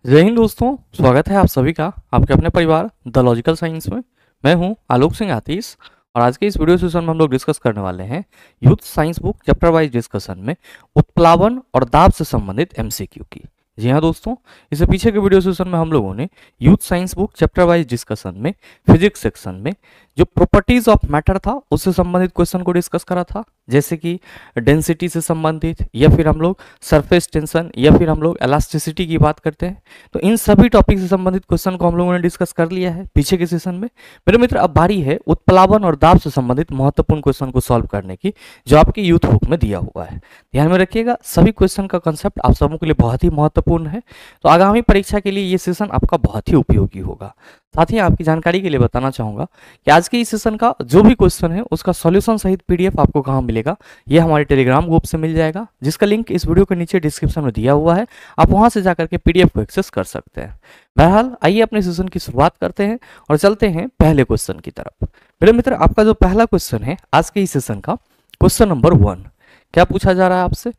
जय हिंद दोस्तों, स्वागत है आप सभी का आपके अपने परिवार द लॉजिकल साइंस में। मैं हूं आलोक सिंह आतिश और आज के इस वीडियो सेशन में हम लोग डिस्कस करने वाले हैं youth science book chapter wise discussion में उत्प्लावन और दाब से संबंधित एमसीक्यू की। जी हाँ दोस्तों, इससे पीछे के वीडियो सेशन में हम लोगों ने youth science book chapter wise discussion में फिजिक्स सेक्शन में जो प्रॉपर्टीज ऑफ मैटर था उससे संबंधित क्वेश्चन को डिस्कस करा था, जैसे कि डेंसिटी से संबंधित या फिर हम लोग सरफेस टेंशन या फिर हम लोग इलास्टिसिटी की बात करते हैं। तो इन सभी टॉपिक से संबंधित क्वेश्चन को हम लोगों ने डिस्कस कर लिया है पीछे के सेशन में। मेरे मित्र, अब बारी है उत्प्लावन और दाब से संबंधित महत्वपूर्ण क्वेश्चन को सॉल्व करने की, जो आपकी यूथ बुक में दिया हुआ है। ध्यान में रखिएगा, सभी क्वेश्चन का कंसेप्ट आप सबों के लिए बहुत ही महत्वपूर्ण है, तो आगामी परीक्षा के लिए ये सेशन आपका बहुत ही उपयोगी होगा। साथ ही आपकी जानकारी के लिए बताना चाहूंगा कि आज के इस सेशन का जो भी क्वेश्चन है उसका सॉल्यूशन सहित पीडीएफ आपको कहाँ मिलेगा, ये हमारे टेलीग्राम ग्रुप से मिल जाएगा, जिसका लिंक इस वीडियो के नीचे डिस्क्रिप्शन में दिया हुआ है। आप वहां से जाकर के पीडीएफ को एक्सेस कर सकते हैं। बहरहाल आइए अपने सेशन की शुरुआत करते हैं और चलते हैं पहले क्वेश्चन की तरफ। मेरे मित्र, आपका जो पहला क्वेश्चन है आज के इस सेशन का, क्वेश्चन नंबर 1, क्या पूछा जा रहा है आपसे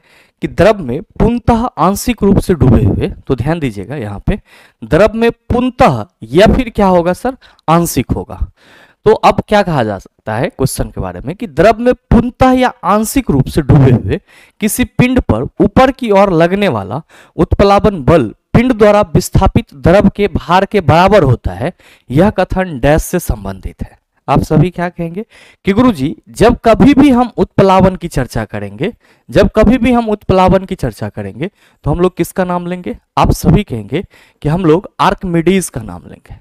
कि द्रव में पूर्णतः आंशिक रूप से डूबे हुए, तो ध्यान दीजिएगा यहाँ पे द्रव में पूर्णतः या फिर क्या होगा सर, आंशिक होगा। तो अब क्या कहा जा सकता है क्वेश्चन के बारे में कि द्रव में पूर्णतः या आंशिक रूप से डूबे हुए किसी पिंड पर ऊपर की ओर लगने वाला उत्प्लावन बल पिंड द्वारा विस्थापित द्रव के भार के बराबर होता है। यह कथन डैश से संबंधित है। आप सभी क्या कहेंगे कि गुरुजी, जब कभी भी हम उत्प्लावन की चर्चा करेंगे, तो हम लोग किसका नाम लेंगे? आप सभी कहेंगे कि हम लोग आर्किमिडीज का नाम लेंगे।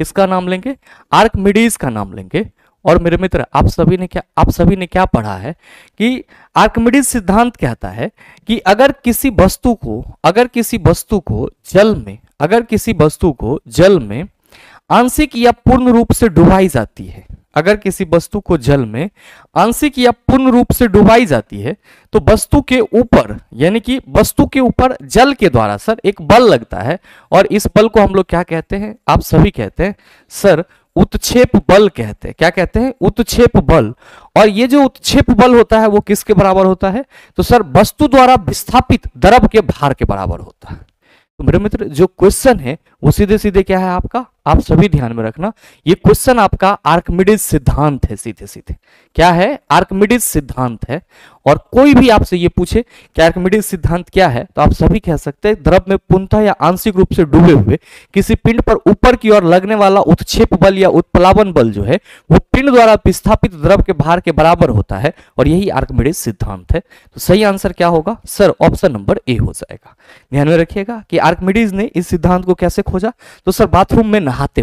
किसका नाम लेंगे? आर्किमिडीज का नाम लेंगे। और मेरे मित्र, आप सभी ने क्या पढ़ा है कि आर्किमिडीज सिद्धांत कहता है कि अगर किसी वस्तु को जल में आंशिक या पूर्ण रूप से डुबाई जाती है, अगर किसी वस्तु को जल में आंशिक या पूर्ण रूप से डुबाई जाती है, तो वस्तु के ऊपर, यानी कि वस्तु के ऊपर जल के द्वारा सर एक बल लगता है, और इस बल को हम लोग क्या कहते हैं? आप सभी कहते हैं सर उत्क्षेप बल कहते हैं। क्या कहते हैं? उत्क्षेप बल। और ये जो उत्क्षेप बल होता है वो किसके बराबर होता है? तो सर वस्तु द्वारा विस्थापित द्रव के भार के बराबर होता है। तो मेरे मित्र, जो क्वेश्चन है वो सीधे सीधे क्या है आपका? आप सभी ध्यान में रखना, ये क्वेश्चन आपका आर्किमिडीज सिद्धांत है। सीधे सीधे क्या है? आर्किमिडीज सिद्धांत है। और कोई भी आपसे ये पूछे कि आर्किमिडीज सिद्धांत क्या है, तो आप सभी कह सकते हैं द्रव में पूर्णतः या आंशिक रूप से डूबे हुए किसी पिंड पर ऊपर की ओर लगने वाला उत्क्षेप बल या उत्प्लावन बल जो है वो पिंड द्वारा विस्थापित द्रव के भार के बराबर होता है, और यही आर्किमिडीज सिद्धांत है। तो सही आंसर क्या होगा सर? ऑप्शन नंबर ए हो जाएगा। ध्यान में रखिएगा कि आर्किमिडीज ने इस सिद्धांत को कैसे खोजा? तो सर बाथरूम में नहाते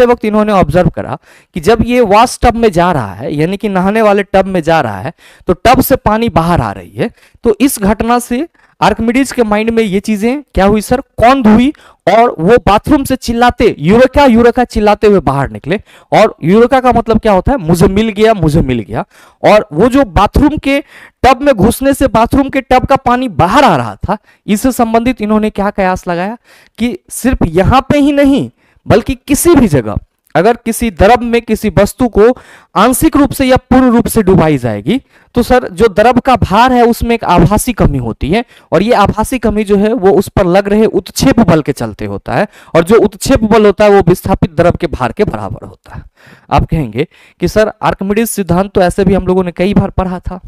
वक्त इन्होंने ऑब्जर्व करा कि जब ये वॉश टब में जा रहा है, यानी कि नहाने वाले टब में जा रहा है, तो टब से पानी बाहर आ रही है। तो इस घटना से आर्किमिडीज के माइंड में ये चीजें क्या हुई सर? कौंध हुई, और वो बाथरूम से चिल्लाते यूरेका यूरेका चिल्लाते हुए बाहर निकले। और यूरेका का मतलब क्या होता है? मुझे मिल गया। और वो जो बाथरूम के टब में घुसने से बाथरूम के टब का पानी बाहर आ रहा था, इससे संबंधित इन्होंने क्या कयास लगाया कि सिर्फ यहां पे ही नहीं बल्कि किसी भी जगह अगर किसी द्रव में किसी वस्तु को आंशिक रूप से या पूर्ण रूप से डुबाई जाएगी, तो सर जो द्रव का भार है उसमें एक आभासी कमी होती है, और ये आभासी कमी जो है वो उस पर लग रहे उत्क्षेप बल के चलते होता है, और जो उत्क्षेप बल होता है वो विस्थापित द्रव के भार के बराबर होता है। आप कहेंगे कि सर आर्किमिडीज सिद्धांत तो ऐसे भी हम लोगों ने कई बार पढ़ा था,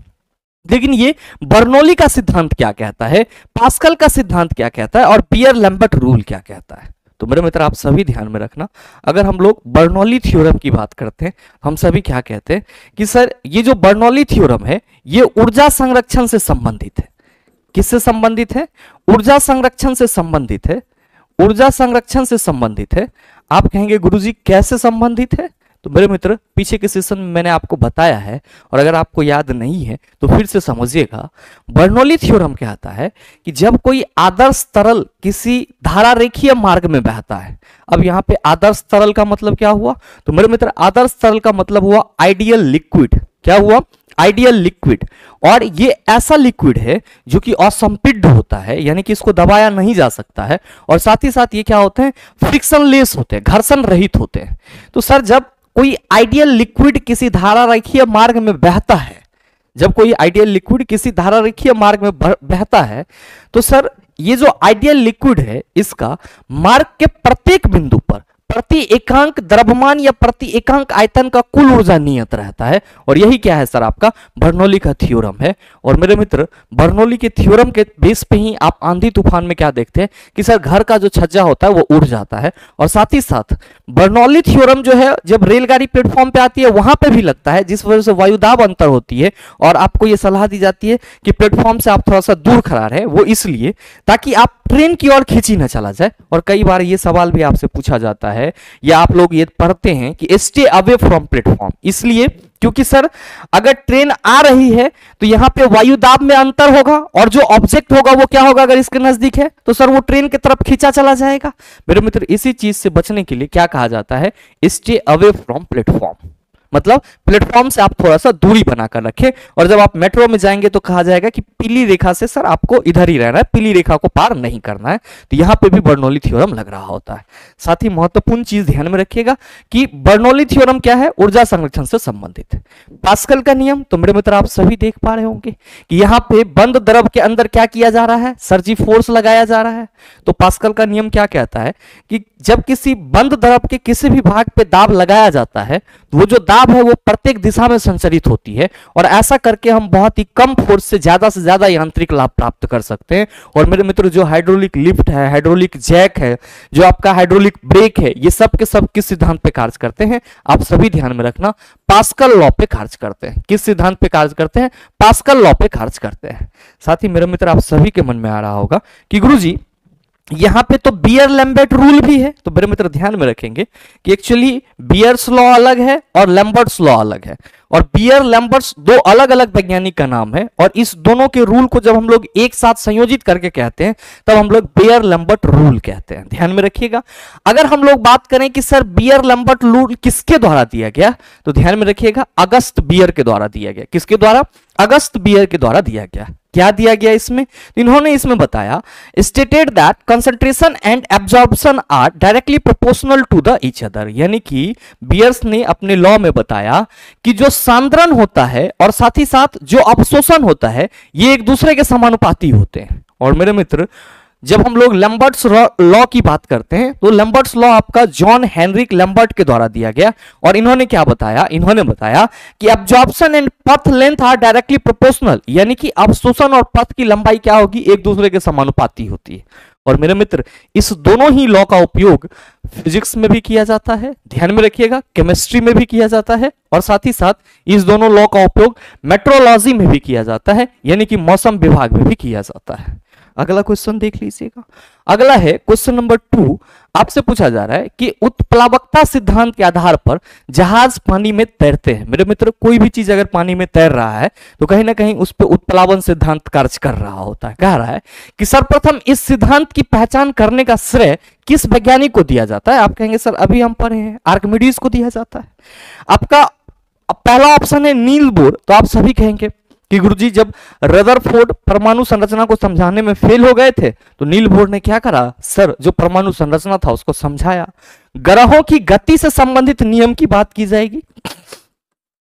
लेकिन ये बर्नौली का सिद्धांत क्या कहता है, पास्कल का सिद्धांत क्या कहता है, और पियर लैम्बर्ट रूल क्या कहता है? तो मेरे मित्र, आप सभी ध्यान में रखना, अगर हम लोग बर्नौली थ्योरम की बात करते हैं, हम सभी क्या कहते हैं कि सर ये जो बर्नौली थ्योरम है ये ऊर्जा संरक्षण से संबंधित है। किससे संबंधित है? ऊर्जा संरक्षण से संबंधित है। आप कहेंगे गुरुजी कैसे संबंधित है? तो मेरे मित्र, पीछे के सेशन में मैंने आपको बताया है, और अगर आपको याद नहीं है तो फिर से समझिएगा। बर्नौली थ्योरम कहता है कि जब कोई आदर्श तरल किसी धारा रेखीय मार्ग में बहता है, अब यहाँ पे आदर्श तरल का मतलब क्या हुआ? तो मेरे मित्र, आदर्श तरल का मतलब हुआ आइडियल लिक्विड। क्या हुआ? Ideal liquid. और ये ऐसा लिक्विड है जो कि असंपिड्ड होता है, यानी कि इसको दबाया नहीं जा सकता है, और साथ ही साथ ये क्या होते हैं? फ्रिक्शनलेस होते हैं, घर्षण रहित होते हैं। तो सर जब कोई आइडियल लिक्विड किसी धारा रेखीय मार्ग में बहता है, जब कोई आइडियल लिक्विड किसी धारा रेखीय मार्ग में बहता है तो सर ये जो आइडियल लिक्विड है इसका मार्ग के प्रत्येक बिंदु पर प्रति एकांक द्रव्यमान या प्रति एकांक आयतन का कुल ऊर्जा नियत रहता है। और यही क्या है सर, आपका बर्नौली का थ्योरम है। और मेरे मित्र, बर्नौली के थ्योरम के बेस पे ही आप आंधी तूफान में क्या देखते हैं कि सर घर का जो छज्जा होता है वो उड़ जाता है। और साथ ही साथ बर्नौली थ्योरम जो है जब रेलगाड़ी प्लेटफॉर्म पे आती है वहां पे भी लगता है, जिस वजह से वायुदाब अंतर होती है और आपको ये सलाह दी जाती है कि प्लेटफॉर्म से आप थोड़ा सा दूर खड़ा रहे, वो इसलिए ताकि आप ट्रेन की ओर खींची ना चला जाए। और कई बार ये सवाल भी आपसे पूछा जाता है या आप लोग ये पढ़ते हैं कि स्टे अवे फ्रॉम प्लेटफॉर्म, इसलिए क्योंकि सर अगर ट्रेन आ रही है तो यहां पे वायु दाब में अंतर होगा और जो ऑब्जेक्ट होगा वो क्या होगा, अगर इसके नजदीक है तो सर वो ट्रेन की तरफ खींचा चला जाएगा। मेरे मित्र, इसी चीज से बचने के लिए क्या कहा जाता है, स्टे अवे फ्रॉम प्लेटफॉर्म, मतलब प्लेटफॉर्म से आप थोड़ा सा दूरी बनाकर रखें। और जब आप मेट्रो में जाएंगे तो कहा जाएगा कि पीली रेखा से सर आपको इधर ही रहना है, पीली रेखा को पार नहीं करना है। तो यहां पे भी बर्नौली थ्योरम लग रहा होता है। साथ ही महत्वपूर्ण चीज ध्यान में रखिएगा कि बर्नौली थ्योरम क्या है, ऊर्जा संरक्षण से संबंधित है। पास्कल का नियम तो मेरे मित्र आप सभी देख पा रहे होंगे कि यहां पे बंद द्रव के अंदर क्या किया जा रहा है, सर जी फोर्स लगाया जा रहा है। तो पास्कल का नियम क्या कहता है कि जब किसी बंद द्रव के किसी भी भाग पे दाब लगाया जाता है तो वो जो दाब है वो प्रत्येक दिशा में संचरित होती है और ऐसा करके हम बहुत ही कम फोर्स से ज्यादा यांत्रिक लाभ प्राप्त कर सकते हैं। और मेरे मित्र, जो हाइड्रोलिक लिफ्ट है, हाइड्रोलिक जैक है, जो आपका हाइड्रोलिक ब्रेक है, ये सब के सब किस सिद्धांत पे कार्य करते हैं, आप सभी ध्यान में रखना, पास्कल लॉ पे कार्य करते हैं। किस सिद्धांत पे कार्य करते हैं, पास्कल लॉ पे कार्य करते हैं। साथ ही मेरे मित्र, आप सभी के मन में आ रहा होगा कि गुरुजी यहां पे तो बियर लैम्बर्ट रूल भी है। तो मेरे मित्र ध्यान में रखेंगे कि एक्चुअली बियर्स लॉ अलग है और लैम्बर्ट्स लॉ अलग है, और बियर लैम्बर्ट्स दो अलग अलग वैज्ञानिक का नाम है। और इस दोनों के रूल को जब हम लोग एक साथ संयोजित करके कहते हैं तब हम लोग बियर लैम्बर्ट रूल कहते हैं। ध्यान में रखिएगा। अगर हम लोग बात करें कि सर बियर लैम्बर्ट रूल किसके द्वारा दिया गया, तो ध्यान में रखिएगा अगस्त बियर के द्वारा दिया गया। किसके द्वारा, अगस्त बियर के द्वारा दिया गया। क्या दिया गया इसमें, इन्होंने इसमें बताया, stated that concentration and absorption are directly proportional to the each other. यानी कि बियर्स ने अपने लॉ में बताया कि जो सांद्रण होता है और साथ ही साथ जो अवशोषण होता है ये एक दूसरे के समानुपाती होते हैं। और मेरे मित्र, जब हम लोग लैम्बर्ट्स लॉ की बात करते हैं तो लैम्बर्ट्स लॉ आपका जॉन हेनरिक लैम्बर्ट के द्वारा दिया गया। और इन्होंने क्या बताया, इन्होंने बताया कि एब्जॉर्प्शन एंड पथ लेंथ आर डायरेक्टली प्रोपोर्शनल, यानी कि अवशोषण और पथ की लंबाई क्या होगी, एक दूसरे के समानुपाती होती है। और मेरे मित्र, इस दोनों ही लॉ का उपयोग फिजिक्स में भी किया जाता है, ध्यान में रखिएगा, केमिस्ट्री में भी किया जाता है, और साथ ही साथ इस दोनों लॉ का उपयोग मेट्रोलॉजी में भी किया जाता है, यानी कि मौसम विभाग में भी किया जाता है। अगला क्वेश्चन देख लीजिएगा। अगला है क्वेश्चन नंबर 2। आपसे पूछा जा रहा है कि उत्प्लावकता सिद्धांत के आधार पर जहाज पानी में तैरते हैं। मेरे मित्र, कोई भी चीज अगर पानी में तैर रहा है तो कहीं ना कहीं उस पर उत्प्लावन सिद्धांत कार्य कर रहा होता है। कह रहा है कि सर्वप्रथम इस सिद्धांत की पहचान करने का श्रेय किस वैज्ञानिक को दिया जाता है। आप कहेंगे सर अभी हम पढ़े हैं, आर्किमिडीज को दिया जाता है। आपका पहला ऑप्शन है नील बोर। तो आप सभी कहेंगे कि गुरुजी जब रदरफोर्ड परमाणु संरचना को समझाने में फेल हो गए थे तो नील बोर ने क्या करा, सर जो परमाणु संरचना था उसको समझाया। ग्रहों की गति से संबंधित नियम की बात की जाएगी,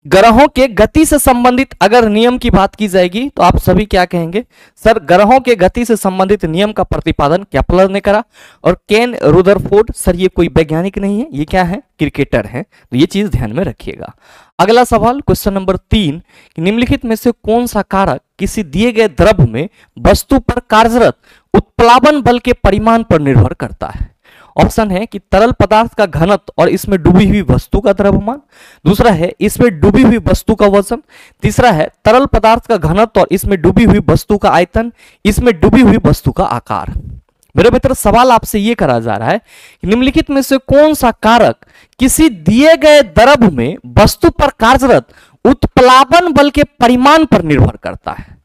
ग्रहों के गति से संबंधित अगर नियम की बात की जाएगी तो आप सभी क्या कहेंगे, सर ग्रहों के गति से संबंधित नियम का प्रतिपादन केपलर ने करा। और केन रुदरफोर्ड, सर ये कोई वैज्ञानिक नहीं है, ये क्या है, क्रिकेटर है। तो ये चीज ध्यान में रखिएगा। अगला सवाल क्वेश्चन नंबर 3, निम्नलिखित में से कौन सा कारक किसी दिए गए द्रव में वस्तु पर कार्यरत उत्प्लावन बल के परिमाण पर निर्भर करता है। ऑप्शन है कि तरल पदार्थ का घनत्व और इसमें डूबी हुई वस्तु का द्रव्यमान, दूसरा है इसमें डूबी हुई वस्तु का वजन, तीसरा है तरल पदार्थ का घनत्व और इसमें डूबी हुई वस्तु का आयतन, इसमें डूबी हुई वस्तु का आकार। मेरे मित्र, सवाल आपसे यह करा जा रहा है कि निम्नलिखित में से कौन सा कारक किसी दिए गए द्रव में वस्तु पर कार्यरत उत्प्लावन बल के परिमाण पर निर्भर करता है।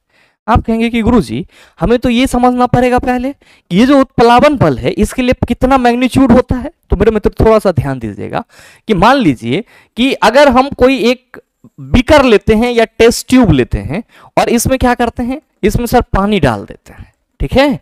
आप कहेंगे कि गुरुजी हमें तो ये समझना पड़ेगा पहले कि ये जो उत्प्लावन बल है इसके लिए कितना मैग्नीट्यूड होता है। तो मेरे मित्र थोड़ा सा ध्यान दीजिएगा कि मान लीजिए कि अगर हम कोई एक बीकर लेते हैं या टेस्ट ट्यूब लेते हैं और इसमें क्या करते हैं, इसमें सर पानी डाल देते हैं, ठीक है।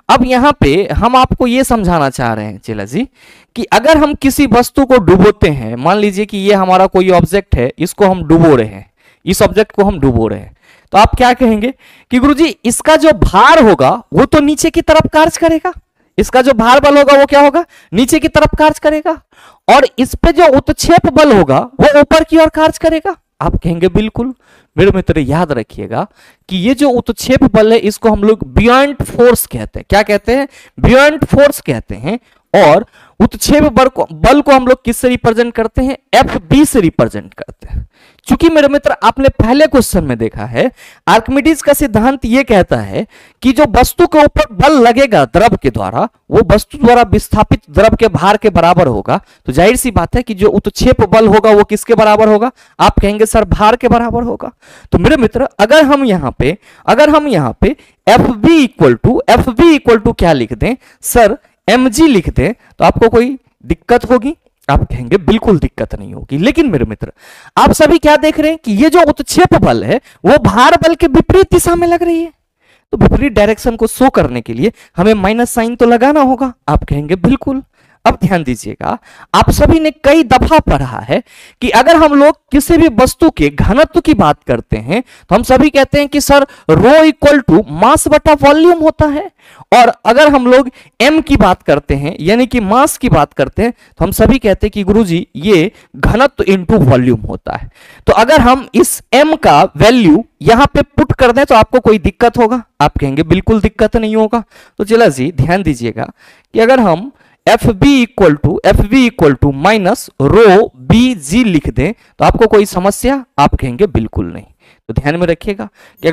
अब यहां पे हम आपको ये समझाना चाह रहे हैं चेला जी कि अगर हम किसी वस्तु को डुबोते हैं, मान लीजिए कि ये हमारा कोई ऑब्जेक्ट है, इसको हम डुबो रहे हैं, इस ऑब्जेक्ट को हम डुबो रहे हैं, तो आप क्या कहेंगे कि गुरुजी इसका जो भार होगा वो तो नीचे की तरफ कार्य करेगा, इसका जो भार बल होगा वो क्या होगा, नीचे की तरफ कार्य करेगा, और इस पे जो उत्क्षेप बल होगा वो ऊपर की ओर कार्य करेगा। आप कहेंगे बिल्कुल। मेरे मित्र याद रखिएगा कि ये जो उत्क्षेप बल है इसको हम लोग बियॉन्ड फोर्स कहते हैं। क्या कहते हैं? बियॉन्ड फोर्स कहते हैं। और उत्क्षेप बल को हम लोग किससे रिप्रेजेंट करते हैं? एफ बी से रिप्रेजेंट करते हैं। चूंकि मेरे मित्र आपने पहले क्वेश्चन में देखा है आर्किमिडीज का सिद्धांत यह कहता है कि जो वस्तु के ऊपर बल लगेगा द्रव के द्वारा वो वस्तु द्वारा विस्थापित द्रव के भार के बराबर होगा। तो जाहिर सी बात है कि जो उत्क्षेप बल होगा वो किसके बराबर होगा? आप कहेंगे सर भार के बराबर होगा। तो मेरे मित्र अगर हम यहां पे एफ बी इक्वल टू क्या लिख दें सर? mg लिख दें तो आपको कोई दिक्कत होगी? आप कहेंगे बिल्कुल दिक्कत नहीं होगी। लेकिन मेरे मित्र आप सभी क्या देख रहे हैं कि ये जो उत्क्षेप बल है वो भार बल के विपरीत दिशा में लग रही है। तो विपरीत डायरेक्शन को शो करने के लिए हमें माइनस साइन तो लगाना होगा। आप कहेंगे बिल्कुल। अब ध्यान दीजिएगा, आप सभी ने कई दफा पढ़ा है कि अगर हम लोग किसी भी वस्तु के घनत्व की बात करते हैं तो हम सभी कहते हैं कि sir rho equal to mass बटा वॉल्यूम होता है। और अगर हम लोग m की बात करते हैं यानी कि मास की बात करते हैं तो हम सभी कहते हैं कि गुरुजी ये घनत्व इनटू वॉल्यूम होता है। तो अगर हम इस m का वैल्यू यहां पे पुट कर दें तो आपको कोई दिक्कत होगा? आप कहेंगे बिल्कुल दिक्कत नहीं होगा। तो चला जी ध्यान दीजिएगा कि अगर हम F B equal to minus rho B G लिख दें तो आपको कोई समस्या? आप कहेंगे बिल्कुल नहीं। तो ध्यान में रखिएगा कि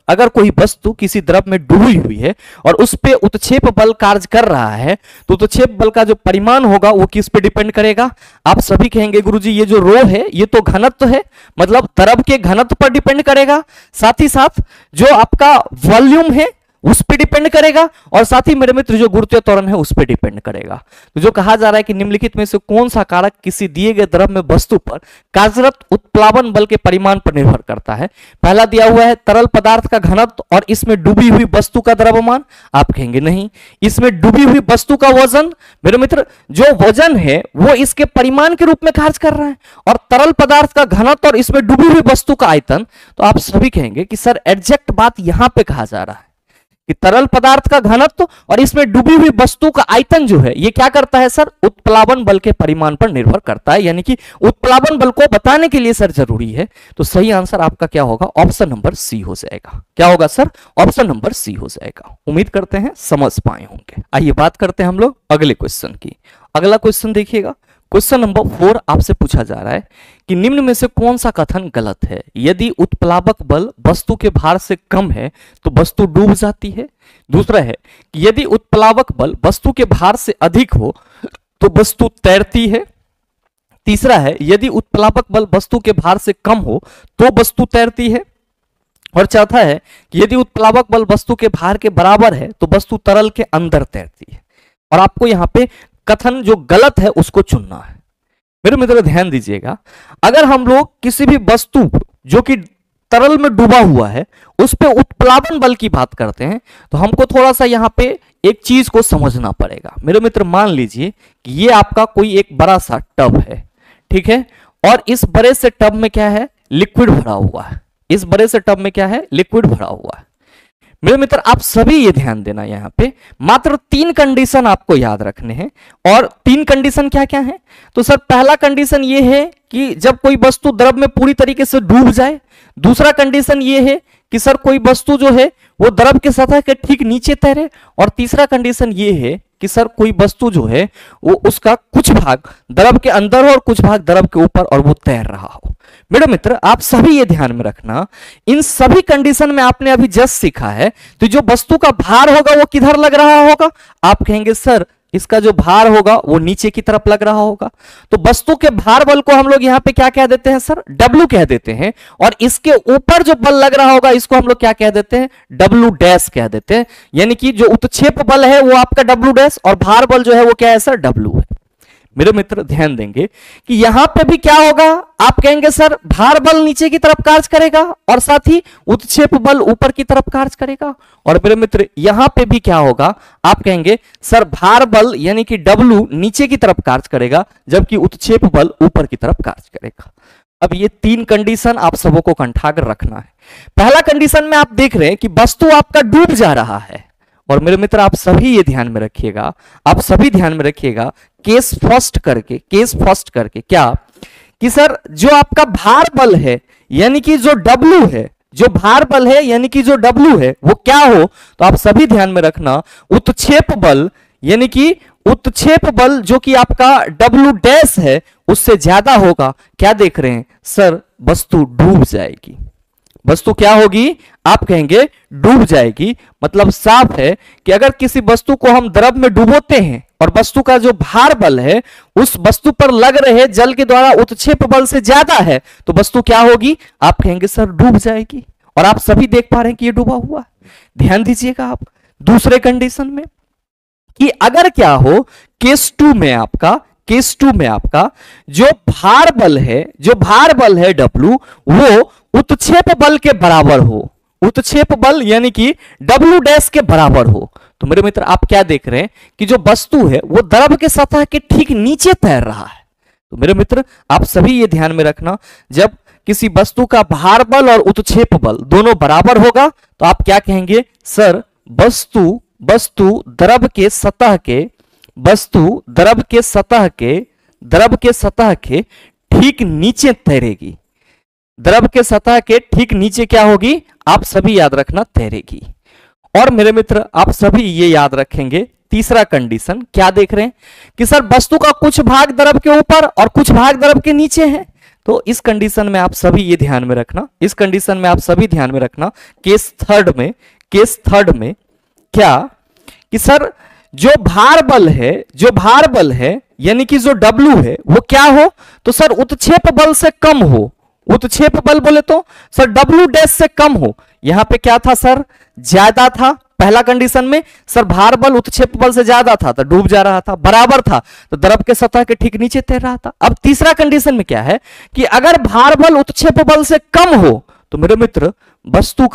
अगर कोई वस्तु किसी द्रव में डूबी हुई है और उस पे उत्क्षेप बल कार्य कर रहा है तो उत्क्षेप बल का जो परिमाण होगा वो किस पे डिपेंड करेगा? आप सभी कहेंगे गुरुजी ये जो रो है ये तो घनत्व है, मतलब द्रव के घनत्व पर डिपेंड करेगा, साथ ही साथ जो आपका वॉल्यूम है उस पे डिपेंड करेगा, और साथ ही मेरे मित्र जो गुरुत्वीय त्वरण है उस पे डिपेंड करेगा। तो जो कहा जा रहा है कि निम्नलिखित में से कौन सा कारक किसी दिए गए द्रव में वस्तु पर कार्यरत उत्प्लावन बल के परिमाण पर निर्भर करता है? पहला दिया हुआ है तरल पदार्थ का घनत्व और इसमें डूबी हुई वस्तु का द्रव्यमान। आप कहेंगे नहीं, इसमें डूबी हुई वस्तु का वजन। मेरे मित्र जो वजन है वो इसके परिमाण के रूप में कार्य कर रहा है, और तरल पदार्थ का घनत्व और इसमें डूबी हुई वस्तु का आयतन। तो आप सभी कहेंगे कि सर एग्जैक्ट बात यहां पे कहा जा रहा है कि तरल पदार्थ का घनत्व और इसमें डूबी हुई वस्तु का आयतन जो है ये क्या करता है सर? उत्प्लावन बल के परिमाण पर निर्भर करता है, यानी कि उत्प्लावन बल को बताने के लिए सर जरूरी है। तो सही आंसर आपका क्या होगा? ऑप्शन नंबर सी हो जाएगा। क्या होगा सर? ऑप्शन नंबर सी हो जाएगा। उम्मीद करते हैं समझ पाए होंगे। आइए बात करते हैं हम लोग अगले क्वेश्चन की। अगला क्वेश्चन देखिएगा, क्वेश्चन नंबर 4 आपसे पूछा जा रहा है कि निम्न में से कौन सा कथन गलत है? यदि उत्प्लावक बल वस्तु के भार से कम है तो वस्तु डूब जाती है। दूसरा है कि यदि उत्प्लावक बल वस्तु के भार से अधिक हो तो वस्तु तैरती है। तीसरा है यदि उत्प्लावक बल वस्तु के भार से कम हो तो वस्तु तैरती है। और चौथा है कि यदि उत्प्लावक बल वस्तु के भार के बराबर है तो वस्तु तरल के अंदर तैरती है। और आपको यहां पे कथन जो गलत है उसको चुनना है। मेरे मित्र ध्यान दीजिएगा, अगर हम लोग किसी भी वस्तु जो कि तरल में डूबा हुआ है उस पे उत्प्लावन बल की बात करते हैं तो हमको थोड़ा सा यहां पे एक चीज को समझना पड़ेगा। मेरे मित्र मान लीजिए कि ये आपका कोई एक बड़ा सा टब है, ठीक है, और इस बड़े से टब में क्या है? लिक्विड भरा हुआ है। इस बड़े से टब में क्या है? लिक्विड भरा हुआ है। मेरे मित्र आप सभी ये ध्यान देना, यहां पे मात्र 3 कंडीशन आपको याद रखने हैं। और 3 कंडीशन क्या क्या है? तो सर पहला कंडीशन ये है कि जब कोई वस्तु द्रव में पूरी तरीके से डूब जाए। दूसरा कंडीशन ये है कि सर कोई वस्तु जो है वो द्रव के सतह के ठीक नीचे तैरे। और तीसरा कंडीशन ये है कि सर कोई वस्तु जो है वो उसका कुछ भाग द्रव के अंदर हो और कुछ भाग द्रव के ऊपर और वो तैर रहा हो। मेरे मित्र आप सभी ये ध्यान में रखना, इन सभी कंडीशन में आपने अभी जस्ट सीखा है तो जो वस्तु का भार होगा वो किधर लग रहा होगा? आप कहेंगे सर इसका जो भार होगा वो नीचे की तरफ लग रहा होगा। तो वस्तु के भार बल को हम लोग यहां पे क्या कह देते हैं सर? W कह देते हैं। और इसके ऊपर जो बल लग रहा होगा इसको हम लोग क्या कह देते हैं? W डैश कह देते हैं। यानी कि जो उत्क्षेप बल है वो आपका W डैश और भार बल जो है वो क्या है सर? W है। मेरे मित्र ध्यान देंगे कि यहां पे भी क्या होगा? आप कहेंगे सर भार बल नीचे की तरफ कार्य करेगा और साथ ही उत्क्षेप बल ऊपर की तरफ कार्य करेगा। और मेरे मित्र यहां पे भी क्या होगा? आप कहेंगे सर भार बल यानी कि W नीचे की तरफ कार्य करेगा जबकि उत्क्षेप बल ऊपर की तरफ कार्य करेगा। अब ये तीन कंडीशन आप सबों को कंठा कर रखना है। पहला कंडीशन में आप देख रहे हैं कि वस्तु आपका डूब जा रहा है, और मेरे मित्र आप सभी ये ध्यान में रखिएगा, आप सभी ध्यान में रखिएगा, केस फर्स्ट करके क्या कि सर जो आपका भार बल है यानी कि जो W है, जो भार बल है यानी कि जो W है वो क्या हो, तो आप सभी ध्यान में रखना उत्क्षेप बल यानी कि उत्क्षेप बल जो कि आपका W डैश है उससे ज्यादा होगा। क्या देख रहे हैं सर, वस्तु डूब जाएगी। वस्तु क्या होगी, आप कहेंगे डूब जाएगी। मतलब साफ है कि अगर किसी वस्तु को हम द्रव में डुबोते हैं और वस्तु का जो भार बल है उस वस्तु पर लग रहे जल के द्वारा उत्क्षेप बल से ज्यादा है तो वस्तु क्या होगी, आप कहेंगे सर डूब जाएगी। और आप सभी देख पा रहे हैं कि ये डूबा हुआ है। ध्यान दीजिएगा आप दूसरे कंडीशन में कि अगर क्या हो, केस टू में आपका जो भार बल है W वो उत्क्षेप बल के बराबर हो, उत्क्षेप बल यानी कि W डैश के बराबर हो। तो मेरे मित्र आप क्या देख रहे हैं कि जो वस्तु है वो द्रव के सतह के ठीक नीचे तैर रहा है। तो मेरे मित्र आप सभी ये ध्यान में रखना, जब किसी वस्तु का भार बल और उत्क्षेप बल दोनों बराबर होगा तो आप क्या कहेंगे, सर वस्तु द्रव के सतह के ठीक नीचे तैरेगी। द्रव के सतह के ठीक नीचे क्या होगी, आप सभी याद रखना, तैरेगी। और मेरे मित्र आप सभी ये याद रखेंगे, तीसरा कंडीशन क्या देख रहे हैं कि सर वस्तु का कुछ भाग द्रव के ऊपर और कुछ भाग द्रव के नीचे है। तो इस कंडीशन में आप सभी ये ध्यान में रखना, केस थर्ड में क्या कि सर जो भार बल है यानी कि जो W है वो क्या हो, तो सर उत्क्षेप बल से कम हो। उत्क्षेप बल बोले तो सर W डैश से कम हो। यहां पे क्या था सर, ज्यादा था। पहला कंडीशन में सर भार बल उत्क्षेप बल से ज्यादा था तो डूब जा रहा था, बराबर था तो द्रव के सतह के ठीक नीचे तैर रहा था। अब तीसरा कंडीशन में क्या है कि अगर भार बल उत्क्षेप बल से कम हो तो मेरे मित्र वस्तु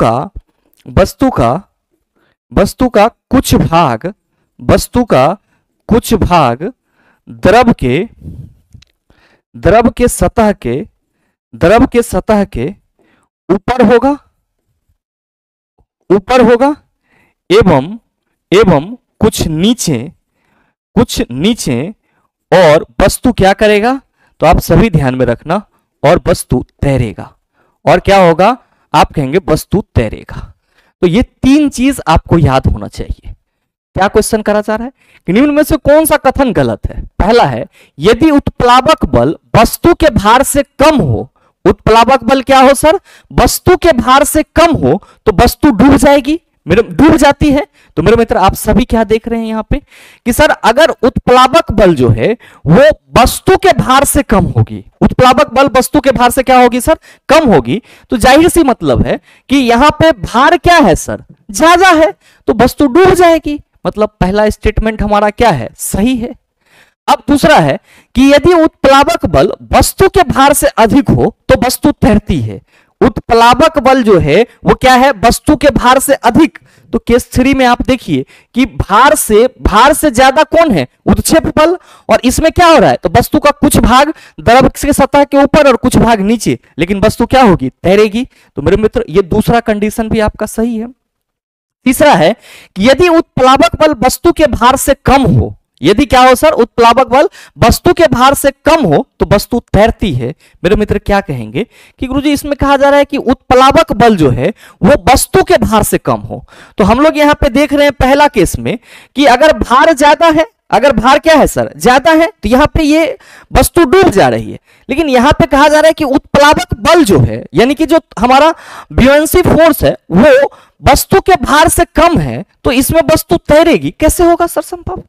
का कुछ भाग द्रव के सतह के ऊपर होगा एवं कुछ नीचे और वस्तु क्या करेगा, तो आप सभी ध्यान में रखना, और वस्तु तैरेगा। और क्या होगा, आप कहेंगे वस्तु तैरेगा। तो ये तीन चीज आपको याद होना चाहिए। क्या क्वेश्चन करा जा रहा है कि निम्न में से कौन सा कथन गलत है। पहला है, यदि उत्प्लावक बल वस्तु के भार से कम हो, उत्प्लावक बल क्या हो सर, वस्तु के भार से कम हो तो वस्तु डूब जाएगी, डूब जाती है। तो मेरे मित्र आप सभी क्या देख रहे हैं यहां पे कि सर अगर उत्प्लावक बल जो है वो वस्तु के भार से कम होगी, उत्प्लावक बल वस्तु के भार से क्या होगी सर, कम होगी, तो जाहिर सी मतलब है कि यहां पे भार क्या है सर, ज्यादा है, तो वस्तु डूब जाएगी। मतलब पहला स्टेटमेंट हमारा क्या है, सही है। अब दूसरा है कि यदि उत्प्लावक बल वस्तु के भार से अधिक हो तो वस्तु तैरती है। उत्प्लावक बल जो है वो क्या है, वस्तु के भार से अधिक। तो केस 3 में आप देखिए कि भार से ज्यादा कौन है, उत्क्षेप बल। और इसमें क्या हो रहा है, तो वस्तु का कुछ भाग द्रव के सतह के ऊपर और कुछ भाग नीचे, लेकिन वस्तु क्या होगी, तैरेगी। तो मेरे मित्र ये दूसरा कंडीशन भी आपका सही है। तीसरा है कि यदि उत्प्लावक बल वस्तु के भार से कम हो, यदि क्या हो सर, उत्प्लावक बल वस्तु के भार से कम हो तो वस्तु तैरती है। मेरे मित्र क्या कहेंगे कि गुरुजी इसमें कहा जा रहा है कि उत्प्लावक बल जो है वो वस्तु के भार से कम हो। तो हम लोग यहां पे देख रहे हैं पहला केस में कि अगर भार ज्यादा है, अगर भार क्या है सर, ज्यादा है, तो यहां पे ये वस्तु डूब जा रही है। लेकिन यहां पे कहा जा रहा है कि उत्प्लावक बल जो है यानी कि जो हमारा ब्यूएंसी फोर्स है वो वस्तु के भार से कम है, तो इसमें वस्तु तैरेगी। कैसे होगा सर संभव,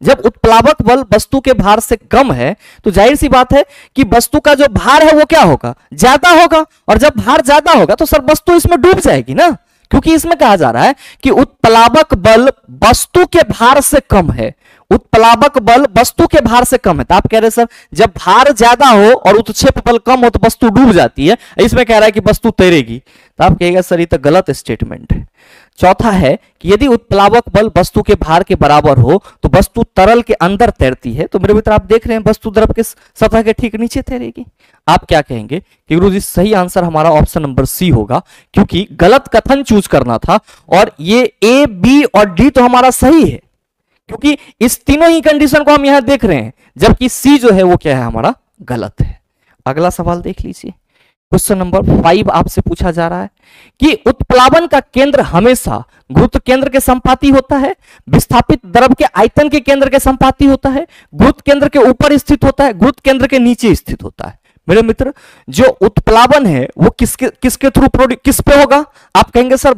जब उत्प्लावक बल वस्तु के भार से कम है तो जाहिर सी बात है कि वस्तु का जो भार है वो क्या होगा, ज्यादा होगा। और जब भार ज्यादा होगा तो सर वस्तु इसमें डूब जाएगी ना, क्योंकि इसमें कहा जा रहा है कि उत्प्लावक बल वस्तु के भार से कम है। उत्प्लावक बल वस्तु के भार से कम है, तो आप कह रहे सर जब भार ज्यादा हो और उत्क्षेप बल कम हो तो वस्तु डूब जाती है, इसमें कह रहा है कि वस्तु तैरेगी। तो आप कहेगा सर ये तो गलत स्टेटमेंट है। चौथा है कि यदि उत्प्लावक बल वस्तु के भार के बराबर हो तो वस्तु तरल के अंदर तैरती है। तो मेरे मित्र आप देख रहे हैं वस्तु द्रव के सतह के ठीक नीचे तैरेगी। आप क्या कहेंगे कि गुरुजी सही आंसर हमारा ऑप्शन नंबर सी होगा, क्योंकि गलत कथन चूज करना था और ये ए बी और डी तो हमारा सही है, क्योंकि इस तीनों ही कंडीशन को हम यहां देख रहे हैं, जबकि सी जो है वो क्या है हमारा गलत है। अगला सवाल देख लीजिए, क्वेश्चन नंबर 5 आपसे पूछा जा रहा है कि उत्प्लावन का केंद्र हमेशा गुरुत्व केंद्र के संपाती होता है, विस्थापित द्रव के आयतन के केंद्र के संपाती होता है, गुरुत्व केंद्र के ऊपर स्थित होता है, गुरुत्व केंद्र के नीचे स्थित होता है। मेरे मित्र जो उत्प्लावन है वो किसके थ्रू किस पे होगा? आप कहेंगे सर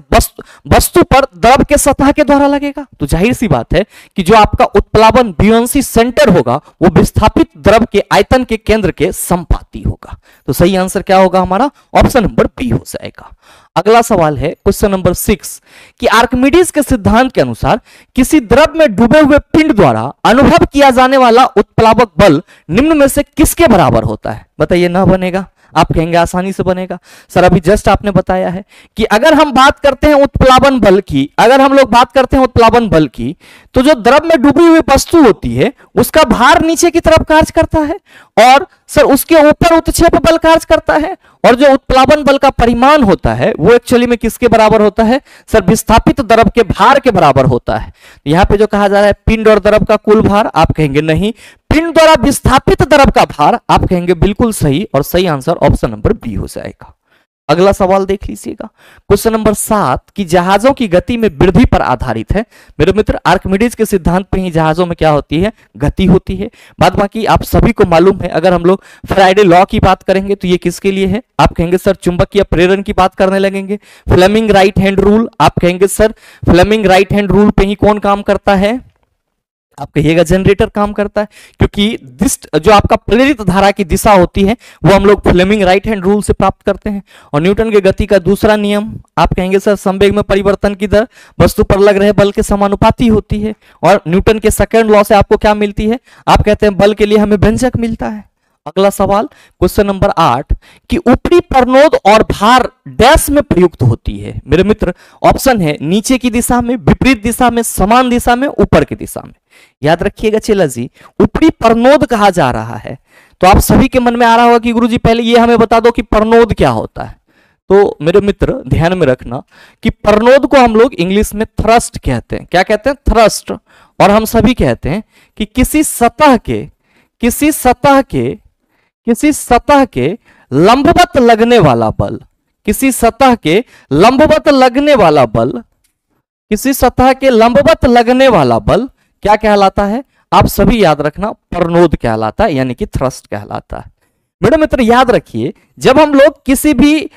वस्तु पर द्रव के सतह के द्वारा लगेगा। तो जाहिर सी बात है कि जो आपका उत्प्लावन बुयांसी सेंटर होगा वो विस्थापित द्रव के आयतन के केंद्र के संपाती होगा। तो सही आंसर क्या होगा हमारा? ऑप्शन नंबर बी हो जाएगा। अगला सवाल है क्वेश्चन नंबर 6 कि आर्किमिडीज के सिद्धांत के अनुसार किसी द्रव में डूबे हुए पिंड द्वारा अनुभव किया जाने वाला उत्प्लावक बल निम्न में से किसके बराबर होता है? बताइए। ना बनेगा? आप कहेंगे आसानी से बनेगा। सर अभी जस्ट आपने बताया है कि अगर हम बात करते हैं उत्प्लावन बल की, अगर हम लोग बात करते हैं उत्प्लावन बल की, तो जो द्रव में डूबी हुई वस्तु होती है उसका भार नीचे की तरफ कार्य करता है और सर उसके ऊपर उत्क्षेप बल कार्य करता है, और जो उत्प्लावन बल का परिमाण होता है वो एक्चुअली में किसके बराबर होता है? सर विस्थापित द्रव के भार के बराबर होता है। यहां पे जो कहा जा रहा है पिंड और द्रव का कुल भार, आप कहेंगे नहीं, पिंड द्वारा विस्थापित द्रव का भार, आप कहेंगे बिल्कुल सही, और सही आंसर ऑप्शन नंबर बी हो जाएगा। अगला सवाल देख लीजिएगा, क्वेश्चन नंबर 7 कि जहाजों की गति में वृद्धि पर आधारित है। मेरे मित्र आर्किमिडीज के सिद्धांत पे ही जहाजों में क्या होती है? गति होती है। बाद बाकी आप सभी को मालूम है। अगर हम लोग फैराडे लॉ की बात करेंगे तो ये किसके लिए है? आप कहेंगे सर चुंबकीय प्रेरण की बात करने लगेंगे। फ्लेमिंग राइट हैंड रूल, आप कहेंगे sir Fleming right hand rule पे ही कौन काम करता है? आप कहिएगा जनरेटर काम करता है, क्योंकि जो आपका प्रेरित धारा की दिशा होती है वो हम लोग फ्लेमिंग राइट हैंड रूल से प्राप्त करते हैं। और न्यूटन के गति का दूसरा नियम, आप कहेंगे सर संवेग में परिवर्तन की दर वस्तु पर लग रहे बल के समानुपाती होती है। और न्यूटन के सेकंड लॉ से आपको क्या मिलती है? आप कहते हैं बल के लिए हमें व्यंजक मिलता है। अगला सवाल क्वेश्चन नंबर 8 कि ऊपरी परनोद और भार डैश में प्रयुक्त होती है। मेरे मित्र ऑप्शन है नीचे की दिशा में, विपरीत दिशा में, समान दिशा में, ऊपर की दिशा में। याद रखिएगा चेला जी, ऊपरी परनोद कहा जा रहा है। तो आप सभी के मन में आ रहा होगा कि गुरुजी पहले ये हमें बता दो कि परनोद क्या होता है। तो मेरे मित्र ध्यान में रखना कि परनोद को हम लोग इंग्लिश में थ्रस्ट कहते हैं। क्या कहते हैं? थ्रस्ट। और हम सभी कहते हैं कि किसी सतह के लंबवत लगने वाला बल, किसी सतह के लंबवत लगने वाला बल, किसी सतह के लंबवत लगने वाला बल क्या कहलाता है? आप सभी याद रखना, परनोद कहलाता है, यानी कि थ्रस्ट कहलाता है। मेरे मित्र याद रखिए, जब हम लोग किसी भी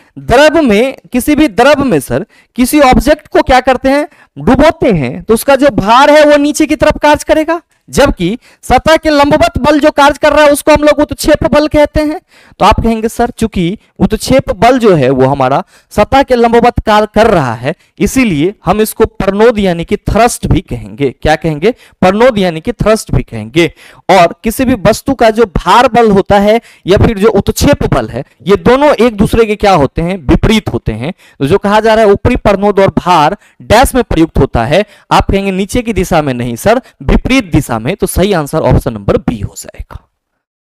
द्रव में सर किसी ऑब्जेक्ट को क्या करते हैं? डुबोते हैं, तो उसका जो भार है वो नीचे की तरफ कार्य करेगा, जबकि सतह के लंबवत बल जो कार्य कर रहा है उसको हम लोग उत्क्षेप बल कहते हैं। तो आप कहेंगे सर चूंकि उत्क्षेप बल जो है वो हमारा सतह के लंबवत कार्य कर रहा है, इसीलिए हम इसको परनोद यानी कि थ्रस्ट भी कहेंगे। क्या कहेंगे? परनोद यानी कि थ्रस्ट भी कहेंगे। और किसी भी वस्तु का जो भार बल होता है या फिर जो उत्क्षेप बल है, ये दोनों एक दूसरे के क्या होते हैं? विपरीत होते हैं। तो जो कहा जा रहा है ऊपरी परनोद और भार डैश में प्रयुक्त होता है, आप कहेंगे नीचे की दिशा में नहीं सर, विपरीत दिशा में। तो सही आंसर ऑप्शन नंबर बी हो जाएगा।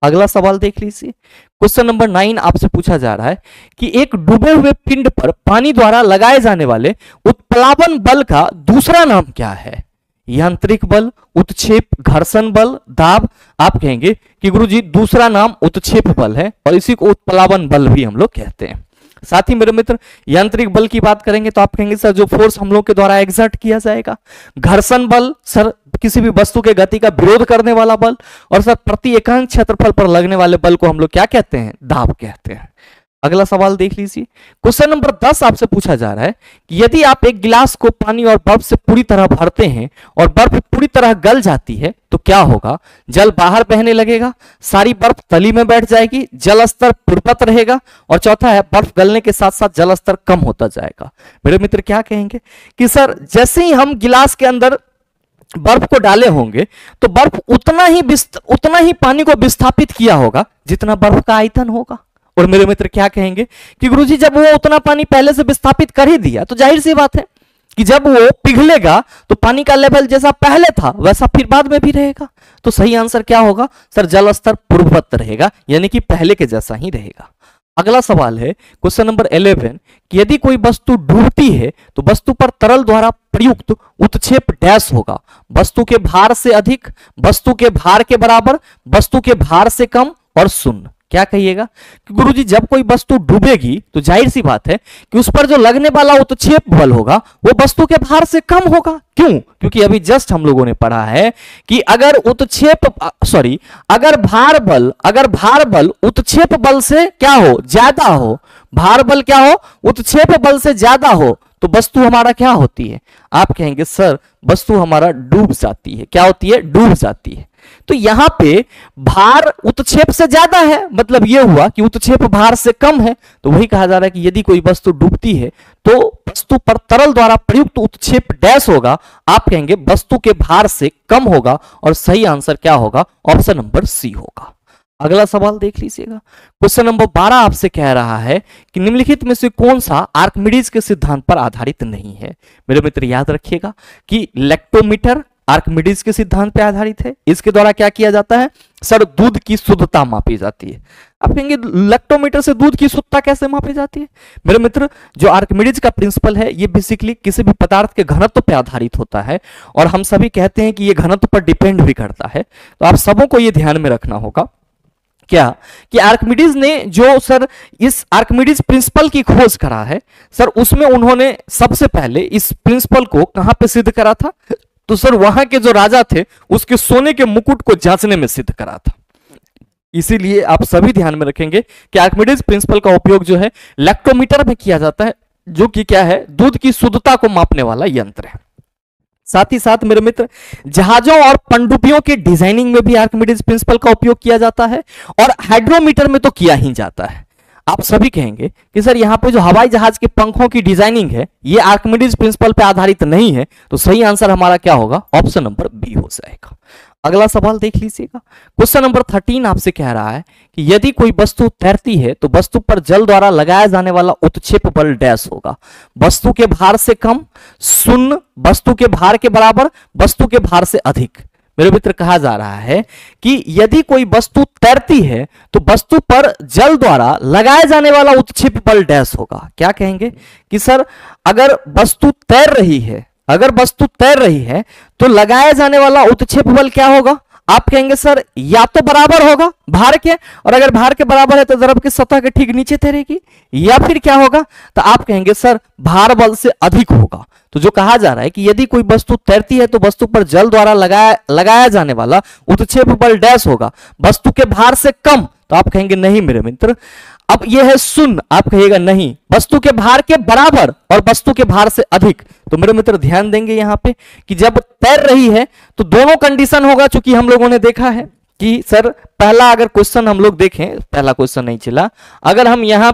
अगला सवाल देख लीजिए, क्वेश्चन नंबर 9 आपसे पूछा जा रहा है कि एक डूबे हुए पिंड पर पानी द्वारा लगाए जाने वाले उत्प्लावन बल का दूसरा नाम क्या है? यांत्रिक बल, उत्क्षेप, घर्षण बल, दाब। आप कहेंगे कि गुरुजी दूसरा नाम उत्क्षेप बल है और इसी को उत्प्लावन बल भी हम लोग कहते हैं। साथ ही मेरे मित्र यांत्रिक बल की बात करेंगे तो आप कहेंगे सर जो फोर्स हम लोग के द्वारा एग्जर्ट किया जाएगा। घर्षण बल सर किसी भी वस्तु के गति का विरोध करने वाला बल, और सर प्रति एकांक क्षेत्रफल पर लगने वाले बल को हम लोग क्या कहते हैं? दाब कहते हैं। अगला सवाल देख लीजिए, क्वेश्चन नंबर 10 आपसे पूछा जा रहा है कि यदि आप एक गिलास को पानी और बर्फ से पूरी तरह भरते हैं और बर्फ पूरी तरह गल जाती है तो क्या होगा? जल बाहर बहने लगेगा, सारी बर्फ तली में बैठ जाएगी, जल स्तर पूर्ववत रहेगा, और चौथा है बर्फ गलने के साथ साथ जल स्तर कम होता जाएगा। मेरे मित्र क्या कहेंगे कि सर जैसे ही हम गिलास के अंदर बर्फ को डाले होंगे तो बर्फ उतना ही पानी को विस्थापित किया होगा जितना बर्फ का आयतन होगा। और मेरे मित्र क्या कहेंगे कि गुरुजी जब वो उतना पानी पहले से विस्थापित कर ही दिया तो जाहिर सी बात है कि जब वो पिघलेगा तो पानी का लेवल जैसा पहले था वैसा फिर बाद में भी रहेगा। तो सही आंसर क्या होगा सर, जल स्तर पूर्ववत रहेगा, यानी कि पहले के जैसा ही रहेगा। अगला सवाल है क्वेश्चन नंबर 11 कि यदि कोई वस्तु डूबती है तो वस्तु पर तरल द्वारा प्रयुक्त उत्क्षेप डैश होगा, वस्तु के भार से अधिक, वस्तु के भार के बराबर, वस्तु के भार से कम और शून्य। क्या कहिएगा कि गुरुजी जब कोई वस्तु डूबेगी तो जाहिर सी बात है कि उस पर जो लगने वाला उत्क्षेप बल होगा वो वस्तु के भार से कम होगा। क्यों? क्योंकि अभी जस्ट हम लोगों ने पढ़ा है कि अगर भार बल उत्क्षेप बल से क्या हो, ज्यादा हो, भार बल क्या हो, उत्क्षेप बल से ज्यादा हो, तो वस्तु हमारा क्या होती है? आप कहेंगे सर वस्तु हमारा डूब जाती है। क्या होती है? डूब जाती है। तो यहां पे भार उत्क्षेप से ज्यादा है, मतलब यह हुआ कि उत्क्षेप भार से कम है। तो वही कहा जा रहा है कि यदि कोई वस्तु डूबती है तो वस्तु पर तरल द्वारा प्रयुक्त उत्क्षेप डैश होगा, आप कहेंगे वस्तु के भार से कम होगा, और सही आंसर क्या होगा? ऑप्शन नंबर सी होगा। अगला सवाल देख लीजिएगा, क्वेश्चन नंबर 12 आपसे कह रहा है कि निम्नलिखित में से कौन सा आर्किमिडीज के सिद्धांत पर आधारित नहीं है। मेरे मित्र याद रखिएगा कि लेक्टोमीटर आर्किमिडीज के सिद्धांत पर आधारित है। इसके द्वारा क्या किया जाता है सर? दूध की शुद्धता मापी जाती है। आप कहेंगे लेक्टोमीटर से दूध की शुद्धता कैसे मापी जाती है? मेरे मित्र जो आर्किमिडीज का प्रिंसिपल है ये बेसिकली किसी भी पदार्थ के घनत्व पर आधारित होता है, और हम सभी कहते हैं कि ये घनत्व पर डिपेंड भी करता है। तो आप सबों को ये ध्यान में रखना होगा क्या कि आर्किमिडीज ने जो सर इस आर्किमिडीज प्रिंसिपल की खोज करा है सर, उसमें उन्होंने सबसे पहले इस प्रिंसिपल को कहां पे सिद्ध करा था? तो सर वहां के जो राजा थे उसके सोने के मुकुट को जांचने में सिद्ध करा था। इसीलिए आप सभी ध्यान में रखेंगे कि आर्किमिडीज प्रिंसिपल का उपयोग जो है लेक्टोमीटर में किया जाता है, जो कि क्या है? दूध की शुद्धता को मापने वाला यंत्र है। साथ ही साथ मेरे मित्र जहाजों और पनडुब्बियों के डिजाइनिंग में भी आर्किमिडीज प्रिंसिपल का उपयोग किया जाता है, और हाइड्रोमीटर में तो किया ही जाता है। आप सभी कहेंगे कि सर यहाँ पे जो हवाई जहाज के पंखों की डिजाइनिंग है ये आर्किमिडीज प्रिंसिपल पे आधारित नहीं है। तो सही आंसर हमारा क्या होगा? ऑप्शन नंबर बी हो जाएगा। अगला सवाल देख लीजिएगा, क्वेश्चन नंबर 13 आपसे कह रहा है कि यदि कोई वस्तु तैरती है तो वस्तु पर जल द्वारा लगाया जाने वाला उत्क्षेप बल डैश होगा, वस्तु के भार से कम, शून्य, वस्तु के भार के बराबर, वस्तु के भार से अधिक। मेरे मित्र कहा जा रहा है कि यदि कोई वस्तु तैरती है तो वस्तु पर जल द्वारा लगाए जाने वाला उत्क्षेप बल डैश होगा। क्या कहेंगे कि सर अगर वस्तु तैर रही है तो लगाया जाने वाला उत्क्षेप बल क्या होगा? आप कहेंगे सर या तो बराबर होगा भार के, और अगर भार के बराबर है तो द्रव की सतह के ठीक नीचे तैरेगी, या फिर क्या होगा? तो आप कहेंगे सर भार बल से अधिक होगा। तो जो कहा जा रहा है कि यदि कोई वस्तु तैरती है तो वस्तु पर जल द्वारा लगाया जाने वाला उत्क्षेप बल डैश होगा, वस्तु के भार से कम। तो आप कहेंगे नहीं मेरे मित्र, अब यह है शून्य। आप कहिएगा नहीं, वस्तु के भार के बराबर और वस्तु के भार से अधिक। तो मेरे मित्र ध्यान देंगे यहां पे कि जब तैर रही है तो दोनों कंडीशन होगा, चूंकि हम लोगों ने देखा है कि सर पहला अगर क्वेश्चन हम लोग देखें, पहला क्वेश्चन नहीं चिल्ला, अगर हम यहां